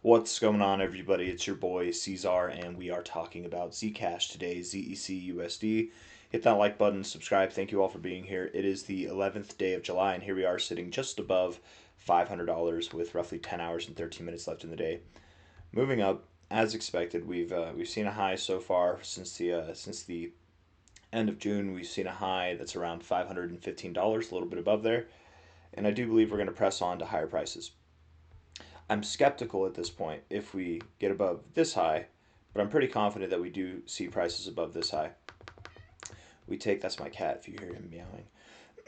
What's going on, everybody? It's your boy C-Zar, and we are talking about Zcash today, ZEC USD. Hit that like button, subscribe. Thank you all for being here. It is the 11th day of July, and here we are sitting just above $500 with roughly 10 hours and 13 minutes left in the day. Moving up, as expected, we've seen a high so far since the end of June. We've seen a high that's around $515, a little bit above there, and I do believe we're going to press on to higher prices. I'm skeptical at this point if we get above this high, but I'm pretty confident that we do see prices above this high. That's my cat if you hear him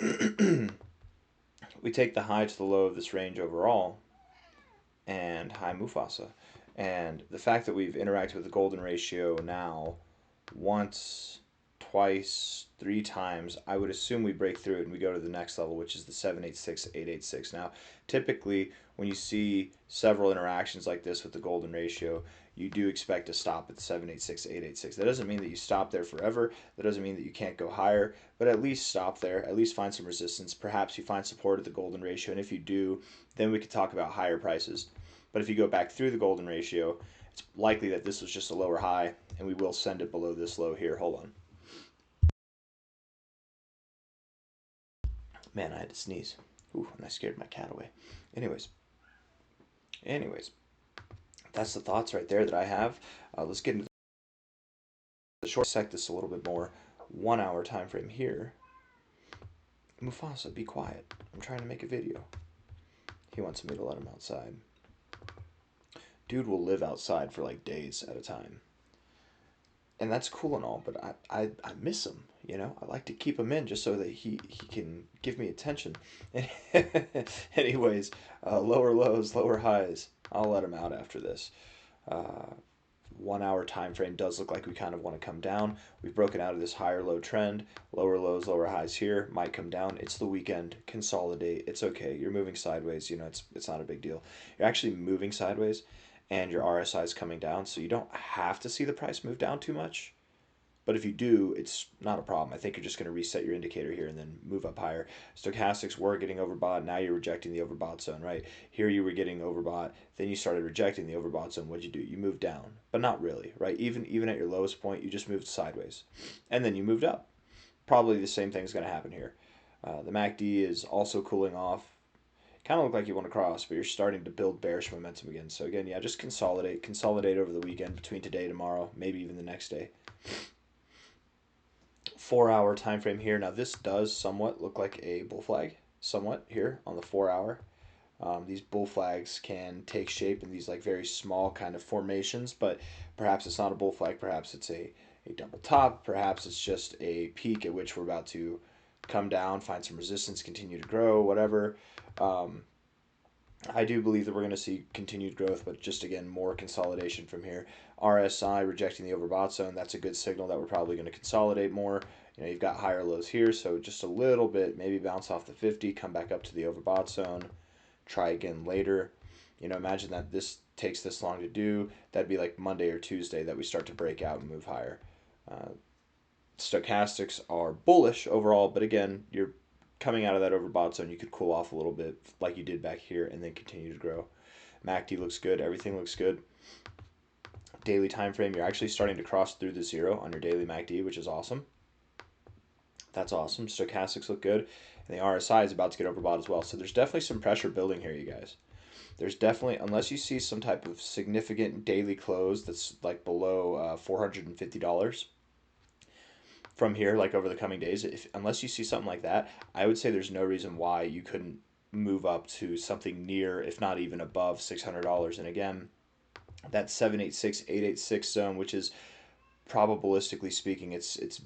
meowing. We take the high to the low of this range overall, and hi Mufasa. And the fact that we've interacted with the golden ratio now once, twice, three times, I would assume we break through it and we go to the next level, which is the 786, 886. Now, typically, when you see several interactions like this with the golden ratio, you do expect to stop at the 786, 886. That doesn't mean that you stop there forever. That doesn't mean that you can't go higher, but at least stop there. At least find some resistance. Perhaps you find support at the golden ratio, and if you do, then we could talk about higher prices. But if you go back through the golden ratio, it's likely that this was just a lower high, and we will send it below this low here. Hold on. Man, I had to sneeze. Ooh, and I scared my cat away. Anyways, that's the thoughts right there that I have. Let's get into the short. Dissect this a little bit more. 1 hour time frame here. Mufasa, be quiet. I'm trying to make a video. He wants me to let him outside. Dude will live outside for like days at a time. And that's cool and all, but I miss him, you know? I like to keep him in just so that he can give me attention. Anyways, lower lows, lower highs. I'll let him out after this. 1 hour time frame does look like we kind of want to come down. We've broken out of this higher low trend. Lower lows, lower highs here might come down. It's the weekend. Consolidate. It's okay. You're moving sideways. You know, it's not a big deal. You're actually moving sideways, and your RSI is coming down, so you don't have to see the price move down too much. But if you do, it's not a problem. I think you're just going to reset your indicator here and then move up higher. Stochastics were getting overbought. Now you're rejecting the overbought zone, right? Here you were getting overbought. Then you started rejecting the overbought zone. What'd you do? You moved down, but not really, right? Even at your lowest point, you just moved sideways. And then you moved up. Probably the same thing's going to happen here. The MACD is also cooling off. Kind of look like you want to cross, but you're starting to build bearish momentum again. So again, yeah, just consolidate over the weekend between today, tomorrow, maybe even the next day. 4 hour time frame here. Now this does somewhat look like a bull flag, somewhat here on the 4 hour. These bull flags can take shape in these like very small kind of formations, but perhaps it's not a bull flag. Perhaps it's a double top. Perhaps it's just a peak at which we're about to come down, find some resistance, continue to grow, whatever. I do believe that we're going to see continued growth, but just again, more consolidation from here. RSI rejecting the overbought zone. That's a good signal that we're probably going to consolidate more. You know, you've got higher lows here, so just a little bit, maybe bounce off the 50, come back up to the overbought zone, try again later. You know, imagine that this takes this long to do. That'd be like Monday or Tuesday that we start to break out and move higher. Stochastics are bullish overall, but again, you're coming out of that overbought zone. You could cool off a little bit like you did back here and then continue to grow. MACD looks good. Everything looks good. Daily time frame, you're actually starting to cross through the zero on your daily MACD, which is awesome. That's awesome. Stochastics look good. And the RSI is about to get overbought as well. So there's definitely some pressure building here, you guys. There's definitely, unless you see some type of significant daily close that's like below $450 from here, like over the coming days, unless you see something like that, I would say there's no reason why you couldn't move up to something near, if not even above $600. And again, that 786, 886 zone, which is probabilistically speaking, it's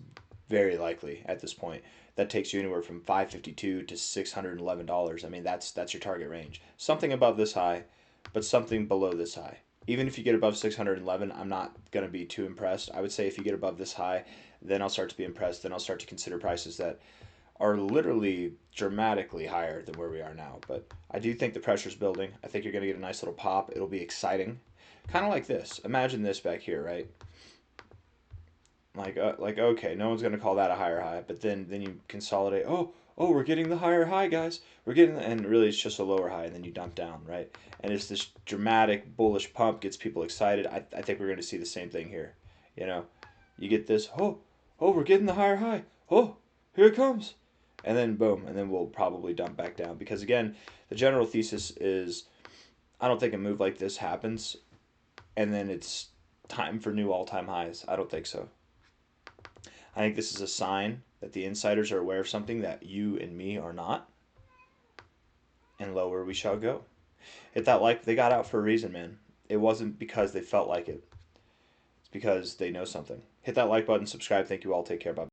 very likely at this point. That takes you anywhere from $552 to $611. I mean, that's your target range. Something above this high, but something below this high. Even if you get above 611, I'm not going to be too impressed. I would say if you get above this high, then I'll start to be impressed. Then I'll start to consider prices that are literally dramatically higher than where we are now. But I do think the pressure's building. I think you're going to get a nice little pop. It'll be exciting. Kind of like this. Imagine this back here, right? Like okay, no one's going to call that a higher high. But then you consolidate. Oh, oh, we're getting the higher high, guys. We're getting, and really it's just a lower high, and then you dump down, right? And it's this dramatic bullish pump gets people excited. I think we're going to see the same thing here. You know, you get this, oh, we're getting the higher high. Oh, here it comes. And then boom, and then we'll probably dump back down. Because again, the general thesis is I don't think a move like this happens and then it's time for new all-time highs. I don't think so. I think this is a sign that the insiders are aware of something that you and me are not, and lower we shall go. Hit that like. They got out for a reason, man. It wasn't because they felt like it. It's because they know something. Hit that like button, subscribe. Thank you all. Take care. Bye.